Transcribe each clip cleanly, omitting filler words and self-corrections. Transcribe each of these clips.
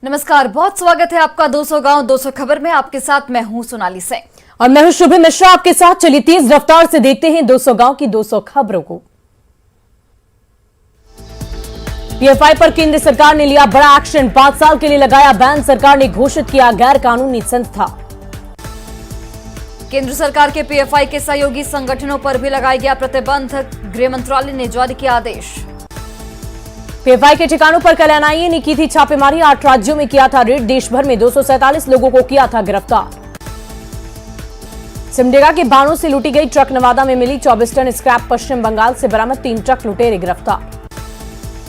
नमस्कार, बहुत स्वागत है आपका 200 गांव 200 खबर में। आपके साथ मैं हूं सोनाली सिंह और मैं हूं शुभ मिश्रा आपके साथ। चलिए तेज रफ्तार से देखते हैं 200 गांव की 200 खबरों को। पीएफआई पर केंद्र सरकार ने लिया बड़ा एक्शन, 5 साल के लिए लगाया बैन, सरकार ने घोषित किया गैर कानूनी संस्था। केंद्र सरकार के पीएफआई के सहयोगी संगठनों पर भी लगाया गया प्रतिबंध, गृह मंत्रालय ने जारी किया आदेश। पीएफआई के ठिकानों पर कल एनआईए ने की थी छापेमारी, 8 राज्यों में किया था रेड, देश भर में 247 लोगों को किया था गिरफ्तार। सिमडेगा के बाणों से लूटी गई ट्रक नवादा में मिली, 24 टन स्क्रैप पश्चिम बंगाल से बरामद, 3 ट्रक लुटेरे गिरफ्तार।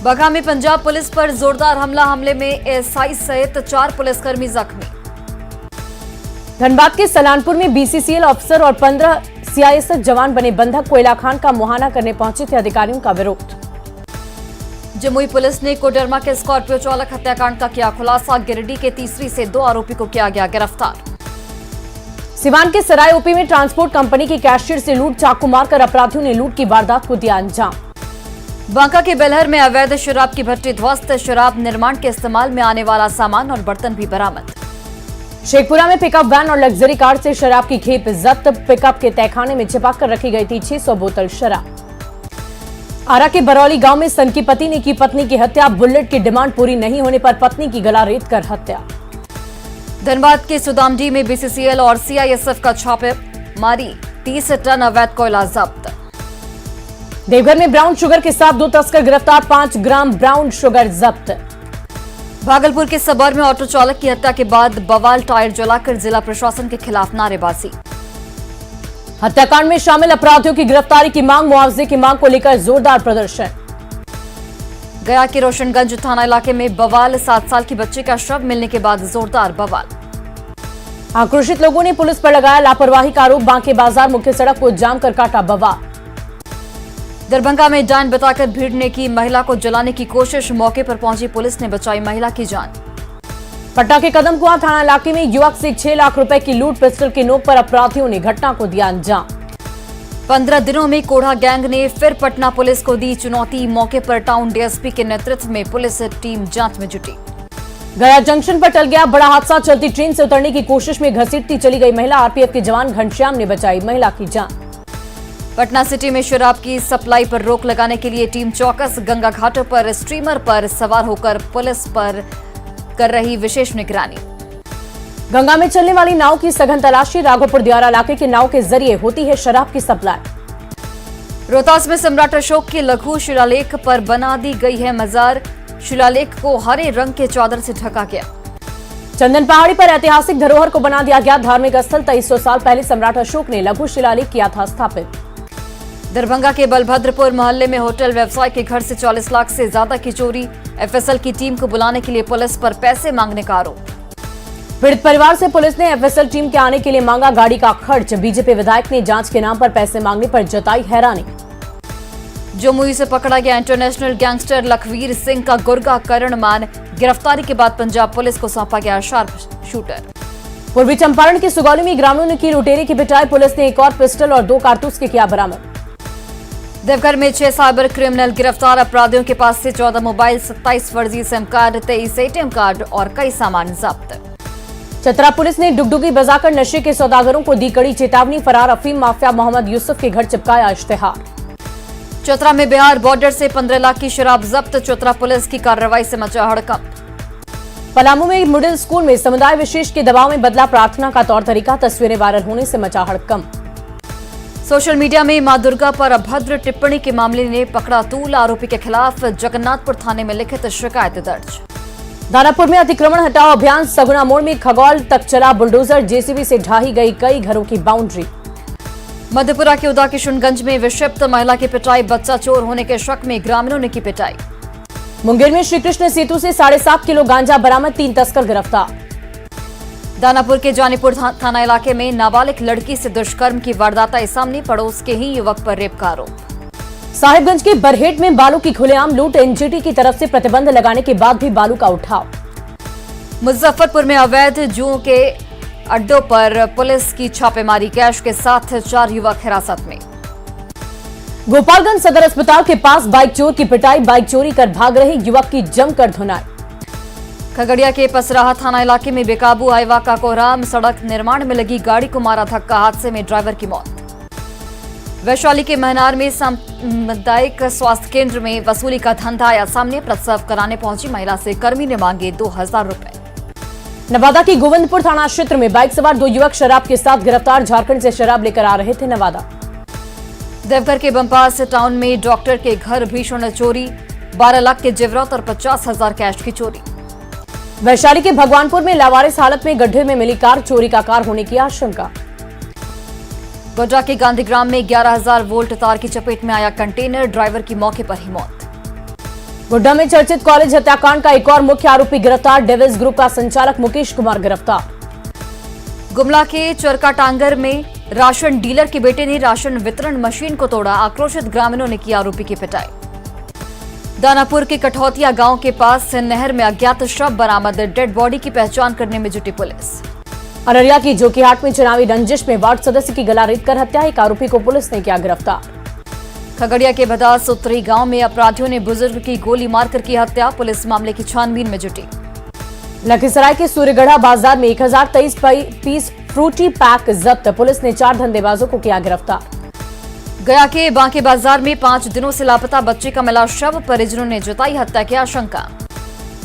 बगहा में पंजाब पुलिस पर जोरदार हमले में एएसआई सहित 4 पुलिसकर्मी जख्मी। धनबाद के सलानपुर में बीसीसीएल अफसर और 15 सीआईएसएफ जवान बने बंधक, कोयला खान का मुहाना करने पहुंचे थे अधिकारियों का विरोध। जमुई पुलिस ने कोडरमा के स्कॉर्पियो चालक हत्याकांड का किया खुलासा, गिरिडीह के तीसरी से 2 आरोपी को किया गया गिरफ्तार। सिवान के सराय ओपी में ट्रांसपोर्ट कंपनी के कैशियर से लूट, चाकू मारकर अपराधियों ने लूट की वारदात को दिया अंजाम। बांका के बेलहर में अवैध शराब की भट्टी ध्वस्त, शराब निर्माण के इस्तेमाल में आने वाला सामान और बर्तन भी बरामद। शेखपुरा में पिकअप वैन और लग्जरी कार से शराब की खेप जब्त, पिकअप के तहखाने में छिपाकर रखी गई थी 600 बोतल शराब। आरा के बरौली गांव में सन की पति ने की पत्नी की हत्या, बुलेट की डिमांड पूरी नहीं होने पर पत्नी की गला रेत कर हत्या। धनबाद के सुदामडी में बीसीसीएल और सीआईएसएफ का छापेमारी, 30 टन अवैध कोयला जब्त। देवघर में ब्राउन शुगर के साथ 2 तस्कर गिरफ्तार, 5 ग्राम ब्राउन शुगर जब्त। भागलपुर के सबौर में ऑटो चालक की हत्या के बाद बवाल, टायर जलाकर जिला प्रशासन के खिलाफ नारेबाजी। हत्याकांड में शामिल अपराधियों की गिरफ्तारी की मांग, मुआवजे की मांग को लेकर जोरदार प्रदर्शन। गया के रोशनगंज थाना इलाके में बवाल, 7 साल की बच्चे का शव मिलने के बाद जोरदार बवाल। आक्रोशित लोगों ने पुलिस पर लगाया लापरवाही का आरोप, बांके बाजार मुख्य सड़क को जाम कर काटा बवाल। दरभंगा में डायन बताकर भीड़ ने की महिला को जलाने की कोशिश, मौके पर पहुंची पुलिस ने बचाई महिला की जान। पटना के कदमकुआं थाना इलाके में युवक से 6 लाख रुपए की लूट, पिस्टल के नोक पर अपराधियों ने घटना को दिया अंजाम। 15 दिनों में कोढ़ा गैंग ने फिर पटना पुलिस को दी चुनौती, मौके पर टाउन डीएसपी के नेतृत्व में पुलिस टीम जांच में जुटी। गया जंक्शन पर टल गया बड़ा हादसा, चलती ट्रेन से उतरने की कोशिश में घसीटती चली गई महिला, आरपीएफ के जवान घनश्याम ने बचाई महिला की जान। पटना सिटी में शराब की सप्लाई पर रोक लगाने के लिए टीम चौकस, गंगा घाटों पर स्ट्रीमर पर सवार होकर पुलिस पर कर रही विशेष निगरानी। गंगा में चलने वाली नाव की सघन तलाशी, राघोपुर दियारा इलाके की नाव के जरिए होती है शराब की सप्लाई। रोहतास में सम्राट अशोक के लघु शिलालेख पर बना दी गई है मजार, शिलालेख को हरे रंग के चादर से ढका गया। चंदन पहाड़ी पर ऐतिहासिक धरोहर को बना दिया गया धार्मिक स्थल, 2300 साल पहले सम्राट अशोक ने लघु शिलालेख किया था स्थापित। दरभंगा के बलभद्रपुर मोहल्ले में होटल व्यवसाय के घर से 40 लाख से ज्यादा की चोरी, एफएसएल की टीम को बुलाने के लिए पुलिस पर पैसे मांगने का आरोप। पीड़ित परिवार से पुलिस ने एफएसएल टीम के आने के लिए मांगा गाड़ी का खर्च, बीजेपी विधायक ने जांच के नाम पर पैसे मांगने पर जताई हैरानी। जमुई से पकड़ा गया इंटरनेशनल गैंगस्टर लखवीर सिंह का गुर्गा करणमान, गिरफ्तारी के बाद पंजाब पुलिस को सौंपा गया शार्प शूटर। पूर्वी चंपारण के सुगौली में ग्रामीणों ने की लुटेरे की पिटाई, पुलिस ने एक और पिस्टल और 2 कारतूस के किया बरामद। देवघर में 6 साइबर क्रिमिनल गिरफ्तार, अपराधियों के पास से 14 मोबाइल, 27 फर्जी सिम कार्ड, 23 एटीएम कार्ड और कई सामान जब्त। चतरा पुलिस ने डुगडुगी बजाकर नशे के सौदागरों को दी कड़ी चेतावनी, फरार अफीम माफिया मोहम्मद यूसुफ के घर चिपकाया इश्तेहार। चतरा में बिहार बॉर्डर से 15 लाख की शराब जब्त, चतरा पुलिस की कार्रवाई से मचा हड़कंप। पलामू में मिडिल स्कूल में समुदाय विशेष के दबाव में बदला प्रार्थना का तौर तरीका, तस्वीरें वायरल होने से मचा हड़कंप। सोशल मीडिया में मां दुर्गा पर अभद्र टिप्पणी के मामले ने पकड़ा तूल, आरोपी के खिलाफ जगन्नाथपुर थाने में लिखित शिकायत दर्ज। दानापुर में अतिक्रमण हटाओ अभियान, सगुना मोड़ में खगौल तक चला बुलडोजर, जेसीबी से ढाही गई कई घरों की बाउंड्री। मधेपुरा के उदा किशनगंज में विक्षिप्त महिला की पिटाई, बच्चा चोर होने के शक में ग्रामीणों ने की पिटाई। मुंगेर में श्रीकृष्ण सेतु से 7.5 किलो गांजा बरामद, 3 तस्कर गिरफ्तार। दानापुर के जानीपुर थाना इलाके में नाबालिग लड़की से दुष्कर्म की वारदात आई सामने, पड़ोस के ही युवक पर रेप का आरोप। साहिबगंज के बरहेट में बालू की खुलेआम लूट, एनजीटी की तरफ से प्रतिबंध लगाने के बाद भी बालू का उठाव। मुजफ्फरपुर में अवैध जुओं के अड्डों पर पुलिस की छापेमारी, कैश के साथ 4 युवक हिरासत में। गोपालगंज सदर अस्पताल के पास बाइक चोर की पिटाई, बाइक चोरी कर भाग रहे युवक की जमकर धुनाई। खगड़िया के पसराहा थाना इलाके में बेकाबू हाईवा का कोहराम, सड़क निर्माण में लगी गाड़ी को मारा धक्का, हादसे में ड्राइवर की मौत। वैशाली के महनार में सामुदायिक स्वास्थ्य केंद्र में वसूली का धंधा आया सामने, प्रसव कराने पहुंची महिला से कर्मी ने मांगे 2000 रुपए। नवादा की गोविंदपुर थाना क्षेत्र में बाइक सवार 2 युवक शराब के साथ गिरफ्तार, झारखंड से शराब लेकर आ रहे थे नवादा। देवघर के बमपास टाउन में डॉक्टर के घर भीषण चोरी, 12 लाख के जेवरात और 50,000 कैश की चोरी। वैशाली के भगवानपुर में लावारिस हालत में गड्ढे में मिली कार, चोरी का कार होने की आशंका। गोड्डा के गांधीग्राम में 11,000 वोल्ट तार की चपेट में आया कंटेनर, ड्राइवर की मौके पर ही मौत। गोड्डा में चर्चित कॉलेज हत्याकांड का एक और मुख्य आरोपी गिरफ्तार, डेविस ग्रुप का संचालक मुकेश कुमार गिरफ्तार। गुमला के चरका टांगर में राशन डीलर के बेटे ने राशन वितरण मशीन को तोड़ा, आक्रोशित ग्रामीणों ने की आरोपी की पिटाई। दानापुर के कठौतिया गांव के पास नहर में अज्ञात शव बरामद, डेड बॉडी की पहचान करने में जुटी पुलिस। अररिया की जोकीहाट में चुनावी रंजिश में वार्ड सदस्य की गला रेतकर हत्या, एक आरोपी को पुलिस ने किया गिरफ्तार। खगड़िया के भदास उत्तरी गांव में अपराधियों ने बुजुर्ग की गोली मारकर की हत्या, पुलिस मामले की छानबीन में जुटी। लखीसराय के सूर्यगढ़ा बाजार में 1023 पीस फ्रूटी पैक जब्त, पुलिस ने 4 धंधेबाजों को किया गिरफ्तार। गया के बांके बाजार में 5 दिनों से लापता बच्चे का मिला शव, परिजनों ने जताई हत्या की आशंका।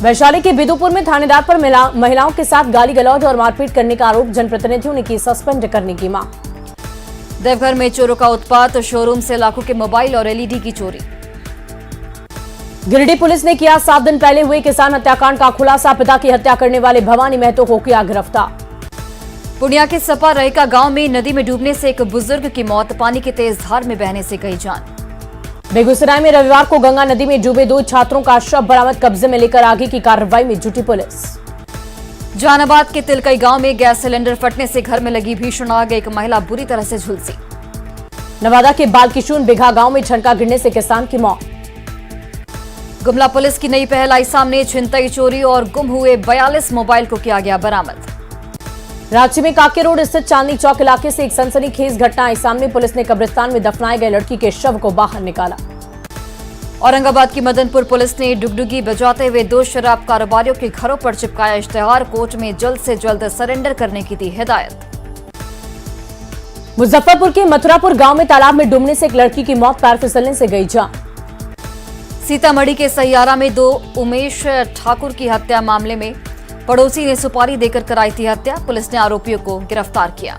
वैशाली के बिदुपुर में थानेदार पर महिलाओं के साथ गाली गलौज और मारपीट करने का आरोप, जनप्रतिनिधियों ने की सस्पेंड करने की मांग। देवघर में चोरों का उत्पात, शोरूम से लाखों के मोबाइल और एलईडी की चोरी। गिरिडीह पुलिस ने किया 7 दिन पहले हुए किसान हत्याकांड का खुलासा, पिता की हत्या करने वाले भवानी महतो को किया गिरफ्तार। पूर्णिया के सपा रहेका गांव में नदी में डूबने से एक बुजुर्ग की मौत, पानी की तेज धार में बहने से गई जान। बेगूसराय में रविवार को गंगा नदी में डूबे 2 छात्रों का शव बरामद, कब्जे में लेकर आगे की कार्रवाई में जुटी पुलिस। जहानाबाद के तिलकई गांव में गैस सिलेंडर फटने से घर में लगी भीषण आग, एक महिला बुरी तरह से झुलसी। नवादा के बालकिशुन बिघा गांव में ठनका गिरने से किसान की मौत। गुमला पुलिस की नई पहल आई सामने, छिनतई चोरी और गुम हुए 42 मोबाइल को किया गया बरामद। रांची में काके रोड स्थित चांदनी चौक इलाके से एक सनसनीखेज घटना आई सामने, पुलिस ने कब्रिस्तान में दफनाए गए लड़की के शव को बाहर निकाला। औरंगाबाद की मदनपुर पुलिस ने डुगडुगी बजाते हुए 2 शराब कारोबारियों के घरों पर चिपकाया इश्तेहार, कोर्ट में जल्द से जल्द सरेंडर करने की दी हिदायत। मुजफ्फरपुर के मथुरापुर गांव में तालाब में डूबने से एक लड़की की मौत, पैर फिसलने से गई जान। सीतामढ़ी के सहियारा में 2 उमेश ठाकुर की हत्या मामले में पड़ोसी ने सुपारी देकर कराई थी हत्या, पुलिस ने आरोपियों को गिरफ्तार किया।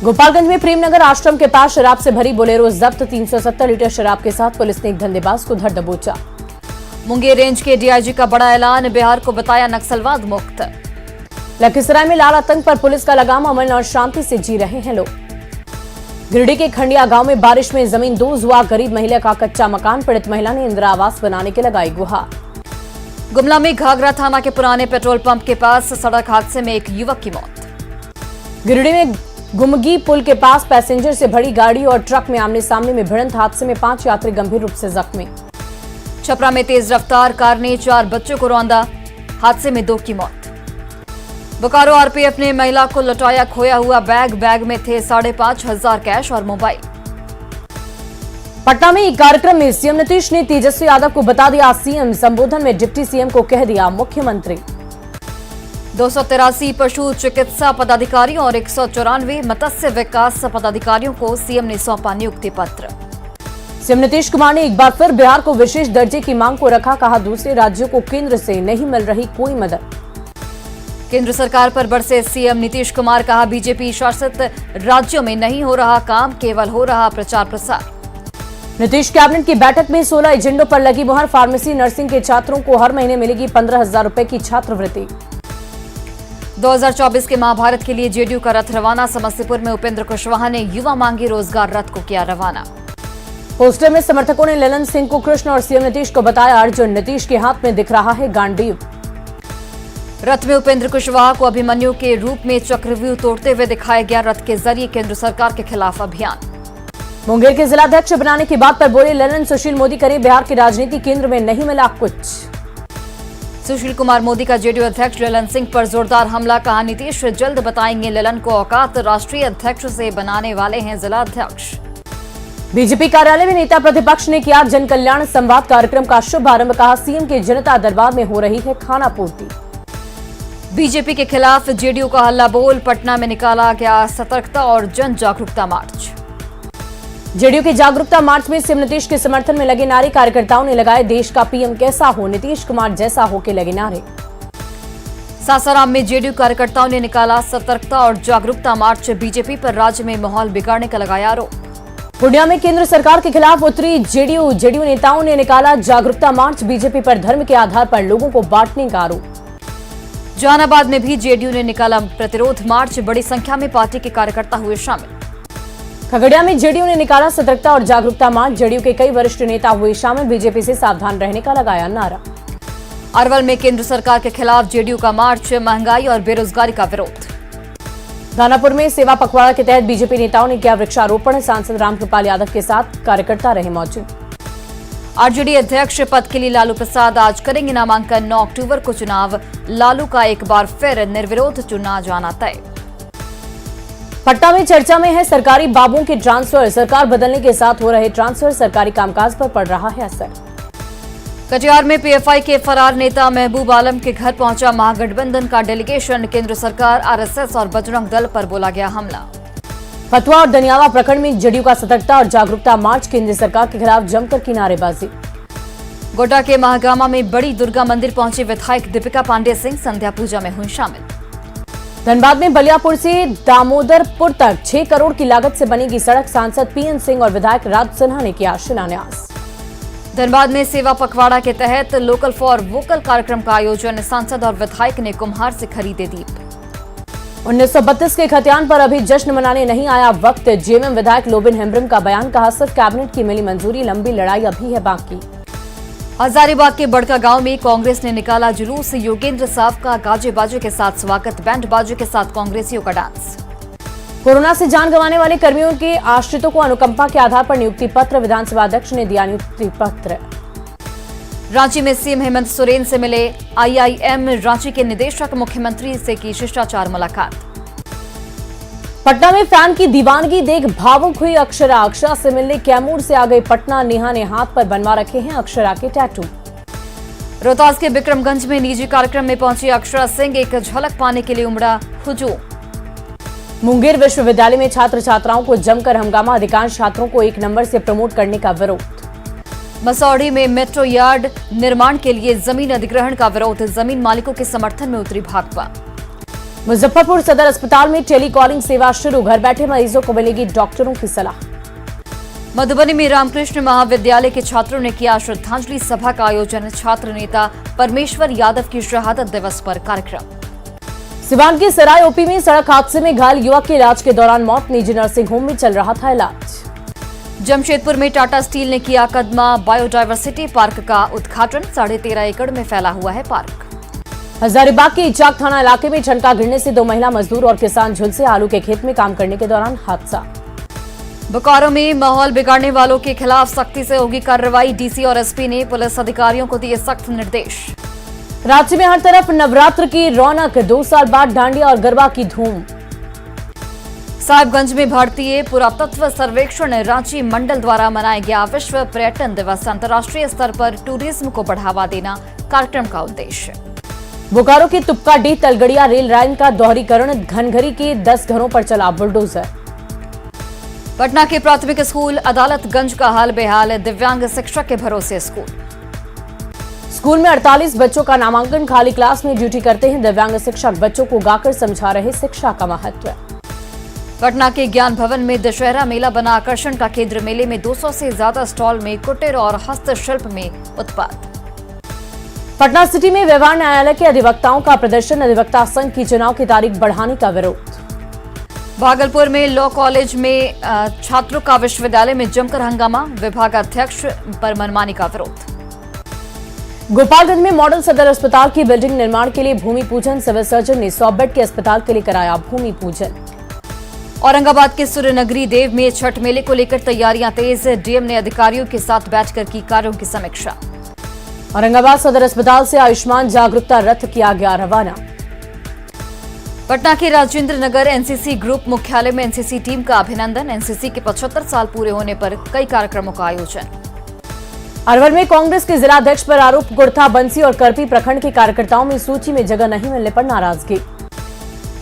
गोपालगंज में प्रेमनगर आश्रम के पास शराब से भरी बोलेरो जब्त, 370 लीटर शराब के साथ पुलिस ने एक धंधेबाज को धर दबोचा। मुंगेर रेंज के डीआईजी का बड़ा ऐलान, बिहार को बताया नक्सलवाद मुक्त। लखीसराय में लाल आतंक पर पुलिस का लगाम, अमन और शांति से जी रहे हैं लोग। गिरिडीह के खंडिया गांव में बारिश में जमीन दोज हुआ, गरीब महिला का कच्चा मकान, पीड़ित महिला ने इंदिरा आवास बनाने के लगाई गुहार। गुमला में घाघरा थाना के पुराने पेट्रोल पंप के पास सड़क हादसे में एक युवक की मौत। गिरिडीह में गुमगी पुल के पास पैसेंजर से भरी गाड़ी और ट्रक में आमने सामने में भिड़ंत, हादसे में 5 यात्री गंभीर रूप से जख्मी। छपरा में तेज रफ्तार कार ने 4 बच्चों को रौंदा, हादसे में 2 की मौत। बोकारो आरपीएफ ने महिला को लौटाया खोया हुआ बैग, बैग में थे 5,500 कैश और मोबाइल। पटना में एक कार्यक्रम में सीएम नीतीश ने तेजस्वी यादव को बता दिया सीएम, संबोधन में डिप्टी सीएम को कह दिया मुख्यमंत्री। 283 पशु चिकित्सा पदाधिकारियों और 194 मत्स्य विकास पदाधिकारियों को सीएम ने सौंपा नियुक्ति पत्र। सीएम नीतीश कुमार ने एक बार फिर बिहार को विशेष दर्जे की मांग को रखा, कहा दूसरे राज्यों को केंद्र से नहीं मिल रही कोई मदद। केंद्र सरकार पर बरसे सीएम नीतीश कुमार, कहा बीजेपी शासित राज्यों में नहीं हो रहा काम, केवल हो रहा प्रचार प्रसार। नीतीश कैबिनेट की बैठक में 16 एजेंडों पर लगी मुहर, फार्मेसी नर्सिंग के छात्रों को हर महीने मिलेगी 15,000 रुपए की छात्रवृत्ति। 2024 के महाभारत के लिए जेडीयू का रथ रवाना, समस्तीपुर में उपेंद्र कुशवाहा ने युवा मांगी रोजगार रथ को किया रवाना। पोस्टर में समर्थकों ने ललन सिंह को कृष्ण और सीएम नीतीश को बताया अर्जुन, नीतीश के हाथ में दिख रहा है गांडीव। रथ में उपेंद्र कुशवाहा को अभिमन्यु के रूप में चक्रव्यूह तोड़ते हुए दिखाया गया, रथ के जरिए केंद्र सरकार के खिलाफ अभियान। मुंगेर के जिलाध्यक्ष बनाने की बात पर बोले ललन, सुशील मोदी करे बिहार की राजनीति, केंद्र में नहीं मिला कुछ। सुशील कुमार मोदी का जेडीयू अध्यक्ष ललन सिंह पर जोरदार हमला, कहा नीतीश जल्द बताएंगे ललन को औकात, राष्ट्रीय अध्यक्ष से बनाने वाले हैं जिलाध्यक्ष। बीजेपी कार्यालय में नेता प्रतिपक्ष ने किया जन कल्याण संवाद कार्यक्रम का शुभारंभ, कहा सीएम के जनता दरबार में हो रही है खाना पूर्ति। बीजेपी के खिलाफ जेडीयू का हल्ला बोल, पटना में निकाला गया सतर्कता और जन जागरूकता मार्च। जेडीयू के जागरूकता मार्च में सीएम नीतीश के समर्थन में लगे नारे, कार्यकर्ताओं ने लगाए देश का पीएम कैसा हो, नीतीश कुमार जैसा हो के लगे नारे। सासाराम में जेडीयू कार्यकर्ताओं ने निकाला सतर्कता और जागरूकता मार्च, बीजेपी पर राज्य में माहौल बिगाड़ने का लगाया आरोप। पूर्णिया में केंद्र सरकार के खिलाफ उतरी जेडीयू नेताओं ने निकाला जागरूकता मार्च, बीजेपी पर धर्म के आधार पर लोगों को बांटने का आरोप। जहानाबाद में भी जेडीयू ने निकाला प्रतिरोध मार्च, बड़ी संख्या में पार्टी के कार्यकर्ता हुए शामिल। खगड़िया में जेडीयू ने निकाला सतर्कता और जागरूकता मार्च, जेडीयू के कई वरिष्ठ नेता हुए शामिल, बीजेपी से सावधान रहने का लगाया नारा। अरवल में केंद्र सरकार के खिलाफ जेडीयू का मार्च, महंगाई और बेरोजगारी का विरोध। दानापुर में सेवा पखवाड़ा के तहत बीजेपी नेताओं ने किया वृक्षारोपण, सांसद रामकृपाल यादव के साथ कार्यकर्ता रहे मौजूद। आरजेडी अध्यक्ष पद के लिए लालू प्रसाद आज करेंगे नामांकन, 9 अक्टूबर को चुनाव, लालू का एक बार फिर निर्विरोध चुना जाना तय। पटना में चर्चा में है सरकारी बाबुओं के ट्रांसफर, सरकार बदलने के साथ हो रहे ट्रांसफर सरकारी कामकाज पर पड़ रहा है असर। कटिहार में पीएफआई के फरार नेता महबूब आलम के घर पहुंचा महागठबंधन का डेलीगेशन, केंद्र सरकार, आरएसएस और बजरंग दल पर बोला गया हमला। फतवा और दनियावा प्रखंड में जेडीयू का सतर्कता और जागरूकता मार्च, केंद्र सरकार के खिलाफ जमकर की नारेबाजी। गोड्डा के महागामा में बड़ी दुर्गा मंदिर पहुंचे विधायक दीपिका पांडे सिंह, संध्या पूजा में हुई शामिल। धनबाद में बलियापुर से दामोदरपुर तक 6 करोड़ की लागत से बनेगी सड़क, सांसद पीएन सिंह और विधायक राज सिन्हा ने किया शिलान्यास। धनबाद में सेवा पखवाड़ा के तहत लोकल फॉर वोकल कार्यक्रम का आयोजन, सांसद और विधायक ने कुम्हार से खरीदे दीप। 1932 के खतियान पर अभी जश्न मनाने नहीं आया वक्त, जेएमएम विधायक लोबिन हेम्ब्रम का बयान, कहा सिर्फ कैबिनेट की मिली मंजूरी, लंबी लड़ाई अभी है बाकी। हजारीबाग के बड़का गांव में कांग्रेस ने निकाला जुलूस, योगेंद्र साहब का गाजे बाजे के साथ स्वागत, बैंड बाजे के साथ कांग्रेसियों का डांस। कोरोना से जान गंवाने वाले कर्मियों के आश्रितों को अनुकंपा के आधार पर नियुक्ति पत्र, विधानसभा अध्यक्ष ने दिया नियुक्ति पत्र। रांची में सीएम हेमंत सोरेन से मिले आईआईएम रांची के निदेशक, मुख्यमंत्री से की शिष्टाचार मुलाकात। पटना में फैन की दीवानगी देख भावुक हुई अक्षरा से मिलने कैमूर से आ गई पटना, नेहा ने हाथ पर बनवा रखे हैं अक्षरा के टैटू। रोहतास के बिक्रमगंज में निजी कार्यक्रम में पहुंची अक्षरा सिंह, एक झलक पाने के लिए उमड़ा हुजूम। मुंगेर विश्वविद्यालय में छात्र छात्राओं को जमकर हंगामा, अधिकांश छात्रों को 1 नंबर से प्रमोट करने का विरोध। मसौढ़ी में मेट्रो यार्ड निर्माण के लिए जमीन अधिग्रहण का विरोध, जमीन मालिकों के समर्थन में उतरी भाकपा। मुजफ्फरपुर सदर अस्पताल में टेलीकॉलिंग सेवा शुरू, घर बैठे मरीजों को मिलेगी डॉक्टरों की सलाह। मधुबनी में रामकृष्ण महाविद्यालय के छात्रों ने किया श्रद्धांजलि सभा का आयोजन, छात्र नेता परमेश्वर यादव की शहादत दिवस पर कार्यक्रम। सिवान के सराय ओपी में सड़क हादसे में घायल युवक के इलाज के दौरान मौत, निजी नर्सिंग होम में चल रहा था इलाज। जमशेदपुर में टाटा स्टील ने किया कदमा बायोडायवर्सिटी पार्क का उद्घाटन, 13.5 एकड़ में फैला हुआ है पार्क। हजारीबाग के इचाक थाना इलाके में ठनका गिरने से 2 महिला मजदूर और किसान झुलसे, आलू के खेत में काम करने के दौरान हादसा। बोकारो में माहौल बिगाड़ने वालों के खिलाफ सख्ती से होगी कार्रवाई, डीसी और एसपी ने पुलिस अधिकारियों को दिए सख्त निर्देश। राज्य में हर तरफ नवरात्र की रौनक, 2 साल बाद डांडिया और गरबा की धूम। साहिबगंज में भारतीय पुरातत्व सर्वेक्षण रांची मंडल द्वारा मनाया गया विश्व पर्यटन दिवस, अंतर्राष्ट्रीय स्तर पर टूरिज्म को बढ़ावा देना कार्यक्रम का उद्देश्य। बोकारो की तुपकाडीह तलगड़िया रेल लाइन का दोहरीकरण, घनघरी के 10 घरों पर चला बुलडोजर। पटना के प्राथमिक स्कूल अदालतगंज का हाल बेहाल, दिव्यांग शिक्षक के भरोसे स्कूल में 48 बच्चों का नामांकन, खाली क्लास में ड्यूटी करते हैं दिव्यांग शिक्षक, बच्चों को गाकर समझा रहे शिक्षा का महत्व। पटना के ज्ञान भवन में दशहरा मेला बना आकर्षण का केंद्र, मेले में 200 से ज्यादा स्टॉल में कुटीर और हस्तशिल्प में उत्पाद। पटना सिटी में व्यवहार न्यायालय के अधिवक्ताओं का प्रदर्शन, अधिवक्ता संघ की चुनाव की तारीख बढ़ाने का विरोध। भागलपुर में लॉ कॉलेज में छात्रों का विश्वविद्यालय में जमकर हंगामा, विभागाध्यक्ष पर मनमानी का विरोध। गोपालगंज में मॉडल सदर अस्पताल की बिल्डिंग निर्माण के लिए भूमि पूजन, सिविल सर्जन ने 100 बेड के अस्पताल के लिए कराया भूमि पूजन। औरंगाबाद के सूर्यनगरी देव में छठ मेले को लेकर तैयारियां तेज, डीएम ने अधिकारियों के साथ बैठकर की कार्यों की समीक्षा। औरंगाबाद सदर अस्पताल से आयुष्मान जागरूकता रथ किया गया रवाना। पटना के राजेंद्र नगर एनसीसी ग्रुप मुख्यालय में एनसीसी टीम का अभिनंदन, एनसीसी के 75 साल पूरे होने पर कई कार्यक्रमों का आयोजन। अलवर में कांग्रेस के जिलाध्यक्ष पर आरोप, गुड़था, बंसी और करपी प्रखंड के कार्यकर्ताओं में सूची में जगह नहीं मिलने पर नाराजगी।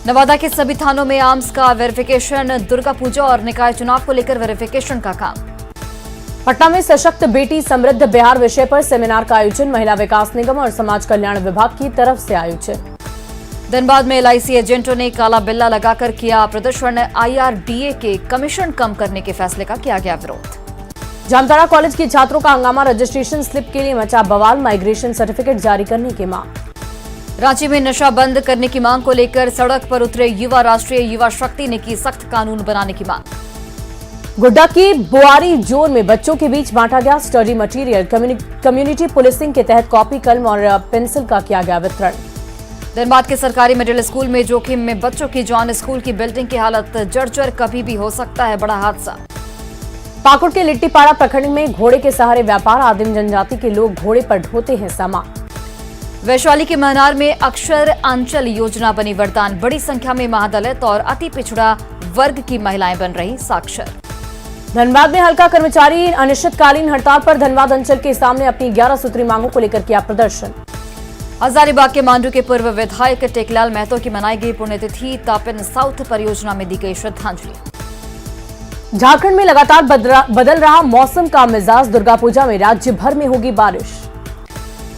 नवादा के सभी थानों में आर्म्स का वेरिफिकेशन, दुर्गा पूजा और निकाय चुनाव को लेकर वेरिफिकेशन का काम। पटना में सशक्त बेटी समृद्ध बिहार विषय पर सेमिनार का आयोजन, महिला विकास निगम और समाज कल्याण विभाग की तरफ से आयोजित। धनबाद में एलआईसी एजेंटों ने काला बिल्ला लगाकर किया प्रदर्शन, आईआरडीए के कमीशन कम करने के फैसले का किया गया विरोध। जामताड़ा कॉलेज के छात्रों का हंगामा, रजिस्ट्रेशन स्लिप के लिए मचा बवाल, माइग्रेशन सर्टिफिकेट जारी करने की मांग। रांची में नशा बंद करने की मांग को लेकर सड़क पर उतरे युवा, राष्ट्रीय युवा शक्ति ने की सख्त कानून बनाने की मांग। गोड्डा की बुआरी जोन में बच्चों के बीच बांटा गया स्टडी मटेरियल, कम्युनिटी पुलिसिंग के तहत कॉपी, कलम और पेंसिल का किया गया वितरण। धनबाद के सरकारी मिडिल स्कूल में जोखिम में बच्चों की जान, स्कूल की बिल्डिंग की हालत जर्जर, कभी भी हो सकता है बड़ा हादसा। पाकुड़ के लिट्टीपाड़ा प्रखंड में घोड़े के सहारे व्यापार, आदिम जनजाति के लोग घोड़े पर ढोते हैं सामान। वैशाली के महनार में अक्षर आंचल योजना बनी वरदान, बड़ी संख्या में महादलित और अति पिछड़ा वर्ग की महिलाएं बन रही साक्षर। धनबाद में हल्का कर्मचारी अनिश्चितकालीन हड़ताल पर, धनबाद अंचल के सामने अपनी 11 सूत्री मांगों को लेकर किया प्रदर्शन। हजारीबाग के मांडू के पूर्व विधायक टेकलाल महतो की मनाई गई पुण्यतिथि, तापिन साउथ परियोजना में दी गई श्रद्धांजलि। झारखंड में लगातार बदल रहा मौसम का मिजाज, दुर्गा पूजा में राज्य भर में होगी बारिश।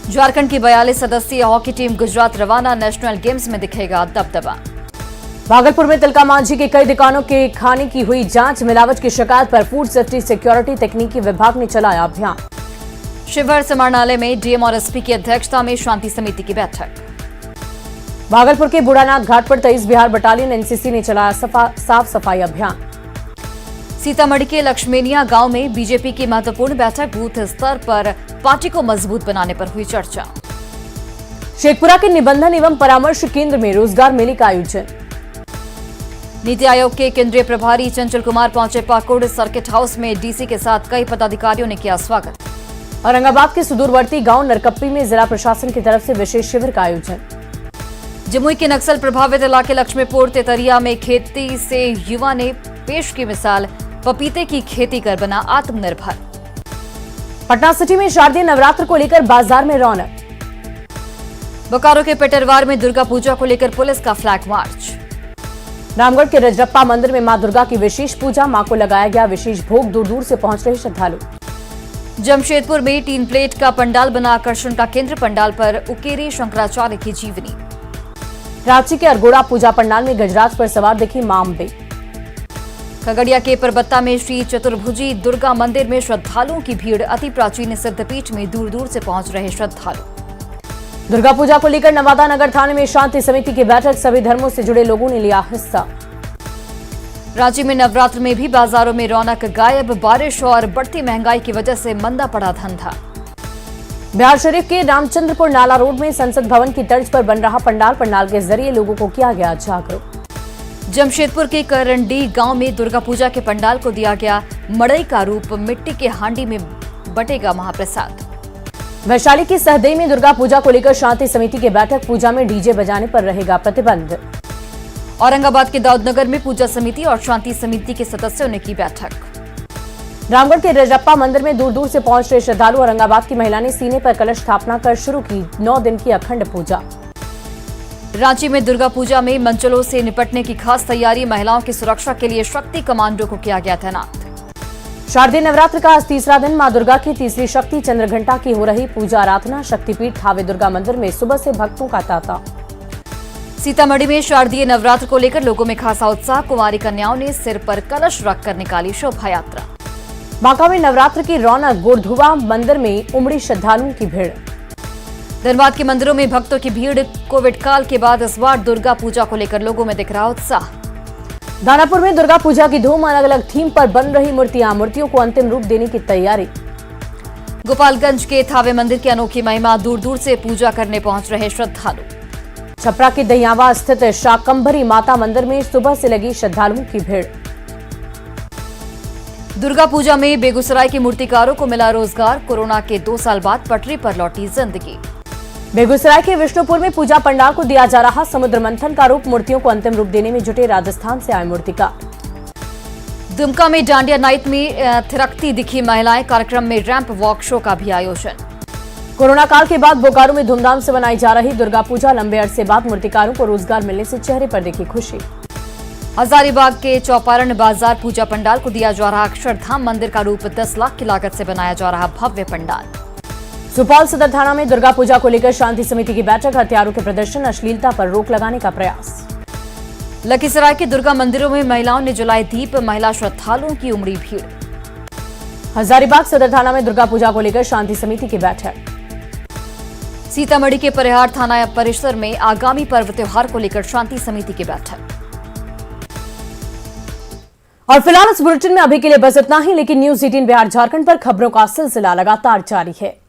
झारखंड की 42 सदस्यीय हॉकी टीम गुजरात रवाना, नेशनल गेम्स में दिखेगा दबदबा। भागलपुर में तिलका मांझी के कई दुकानों के खाने की हुई जांच, मिलावट की शिकायत पर फूड सेफ्टी सिक्योरिटी तकनीकी विभाग ने चलाया अभियान। शिवहर समाहरणालय में डीएम और एसपी की अध्यक्षता में शांति समिति की बैठक। भागलपुर के बूढ़ानाथ घाट पर 23 बिहार बटालियन एनसीसी ने चलाया साफ सफाई अभियान। सीतामढ़ी के लक्ष्मेनिया गांव में बीजेपी की महत्वपूर्ण बैठक, बूथ स्तर पर पार्टी को मजबूत बनाने पर हुई चर्चा। शेखपुरा के निबंधन एवं परामर्श केंद्र में रोजगार मेले का आयोजन। नीति आयोग के केंद्रीय प्रभारी चंचल कुमार पहुंचे पाकुड़, सर्किट हाउस में डीसी के साथ कई पदाधिकारियों ने किया स्वागत। औरंगाबाद के सुदूरवर्ती गांव नरकप्पी में जिला प्रशासन की तरफ से विशेष शिविर का आयोजन। जमुई के नक्सल प्रभावित इलाके लक्ष्मीपुर तेतरिया में खेती से युवा ने पेश की मिसाल, पपीते की खेती कर बना आत्मनिर्भर। पटना सिटी में शारदीय नवरात्र को लेकर बाजार में रौनक। बोकारो के पेटरवार में दुर्गा पूजा को लेकर पुलिस का फ्लैग मार्च। रामगढ़ के रजरप्पा मंदिर में मां दुर्गा की विशेष पूजा, मां को लगाया गया विशेष भोग, दूर दूर से पहुंच रहे श्रद्धालु। जमशेदपुर में 3 प्लेट का पंडाल बना आकर्षण का केंद्र, पंडाल पर उकेरी शंकराचार्य की जीवनी। रांची के अरगोड़ा पूजा पंडाल में गजराज पर सवार दिखी मां अम्बे। खगड़िया के परबत्ता में श्री चतुर्भुजी दुर्गा मंदिर में श्रद्धालुओं की भीड़, अति प्राचीन सिद्धपीठ में दूर दूर से पहुंच रहे श्रद्धालु। दुर्गा पूजा को लेकर नवादा नगर थाने में शांति समिति की बैठक, सभी धर्मों से जुड़े लोगों ने लिया हिस्सा। रांची में नवरात्र में भी बाजारों में रौनक गायब, बारिश और बढ़ती महंगाई की वजह से मंदा पड़ा धंधा। बिहार शरीफ के रामचंद्रपुर नाला रोड में संसद भवन की तर्ज पर बन रहा पंडाल के जरिए लोगों को किया गया जागरूक। जमशेदपुर के करंडी गांव में दुर्गा पूजा के पंडाल को दिया गया मड़ई का रूप, मिट्टी के हांडी में बटेगा महाप्रसाद। वैशाली की सहदेई में दुर्गा पूजा को लेकर शांति समिति की बैठक, पूजा में डीजे बजाने पर रहेगा प्रतिबंध। औरंगाबाद के दाऊदनगर में पूजा समिति और शांति समिति के सदस्यों ने की बैठक। रामगढ़ के रजरप्पा मंदिर में दूर दूर से पहुंच रहे श्रद्धालु, औरंगाबाद की महिला ने सीने पर कलश स्थापना कर शुरू की 9 दिन की अखंड पूजा। रांची में दुर्गा पूजा में मंचलों से निपटने की खास तैयारी, महिलाओं की सुरक्षा के लिए शक्ति कमांडो को किया गया तैनात। शारदीय नवरात्र का आज तीसरा दिन, मां दुर्गा की तीसरी शक्ति चंद्रघंटा की हो रही पूजा आराधना, शक्तिपीठ थावे दुर्गा मंदिर में सुबह से भक्तों का तांता। सीतामढ़ी में शारदीय नवरात्र को लेकर लोगों में खासा उत्साह, कुंवारी कन्याओं ने सिर पर कलश रखकर निकाली शोभा यात्रा। बांका में नवरात्र की रौनक, गोरधुआ मंदिर में उमड़ी श्रद्धालुओं की भीड़। धनबाद के मंदिरों में भक्तों की भीड़, कोविड काल के बाद इस बार दुर्गा पूजा को लेकर लोगों में दिख रहा उत्साह। दानापुर में दुर्गा पूजा की धूम, अलग अलग थीम पर बन रही मूर्तियों को अंतिम रूप देने की तैयारी। गोपालगंज के थावे मंदिर की अनोखी महिमा, दूर दूर से पूजा करने पहुंच रहे श्रद्धालु। छपरा के दहियावा स्थित शाकंभरी माता मंदिर में सुबह से लगी श्रद्धालुओं की भीड़। दुर्गा पूजा में बेगूसराय के मूर्तिकारों को मिला रोजगार, कोरोना के 2 साल बाद पटरी पर लौटी जिंदगी। बेगूसराय के विष्णुपुर में पूजा पंडाल को दिया जा रहा समुद्र मंथन का रूप, मूर्तियों को अंतिम रूप देने में जुटे राजस्थान से आए मूर्तिकार। दुमका में डांडिया नाइट में थिरकती दिखी महिलाएं, कार्यक्रम में रैंप वॉक शो का भी आयोजन। कोरोना काल के बाद बोकारो में धूमधाम से मनाई जा रही दुर्गा पूजा, लंबे अरसे बाद मूर्तिकारों को रोजगार मिलने से चेहरे पर दिखी खुशी। हजारीबाग के चौपारण बाजार पूजा पंडाल को दिया जा रहा अक्षरधाम मंदिर का रूप, 10 लाख की लागत से बनाया जा रहा भव्य पंडाल। सुपौल सदर थाना में दुर्गा पूजा को लेकर शांति समिति की बैठक, हथियारों के प्रदर्शन, अश्लीलता पर रोक लगाने का प्रयास। लखीसराय के दुर्गा मंदिरों में महिलाओं ने जलाए दीप, महिला श्रद्धालुओं की उमड़ी भीड़। हजारीबाग सदर थाना में दुर्गा पूजा को लेकर शांति समिति की बैठक। सीतामढ़ी के परिहार थाना परिसर में आगामी पर्व त्योहार को लेकर शांति समिति की बैठक। और फिलहाल इस बुलेटिन में अभी के लिए बस इतना ही, लेकिन न्यूज़ 18 बिहार झारखंड पर खबरों का सिलसिला लगातार जारी है।